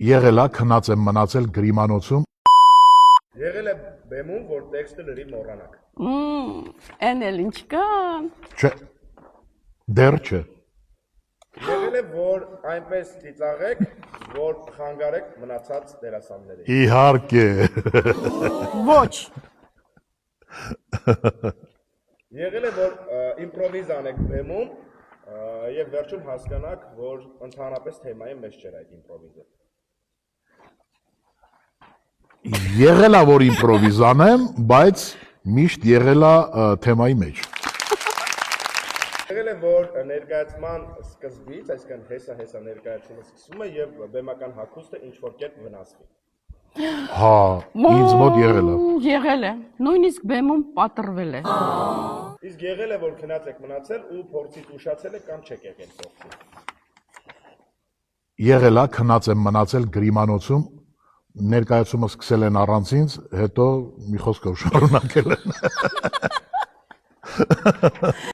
Եղել է քնած եմ մնացել գրիմանոցում։ Եղել է բեմում, որ տեքստը լրի մոռանաք։ Էն էլ ինչ կան։ Չէ։ Դեռ չէ։ Եղել է, որ այնպես ծիծաղեք, որ խանգարեք մնացած դերասաններին։ Իհարկե։ Ոչ։ Եղել է, որ իմպրովիզ անեք բեմում եւ վերջում հասկանաք, որ ընդհանրապես թեմայի մեջ չէր այդ իմպրովիզը։ Եղել է, որ իմպրովիզ անեմ, բայց միշտ եղել է թեմայի մեջ։ Եղել է, որ ներկայացման սկզբից, այսինքն հեսա ներկայացումը սկսվում է եւ բեմական հագուստը ինչ որ կերպ վնասվի։ Հա, ինձ մոտ եղել է։ Եղել է, նույնիսկ բեմում պատրվել է։ Իսկ եղել է, որ քնած եք մնացել ու փորձից ուշացել եք կամ չեք եղել փորձից։ Եղել է քնած եմ մնացել գրիմանոցում, ներկայացումը սկսել են առանց ինձ, հետո մի խոսքով շարունակել են։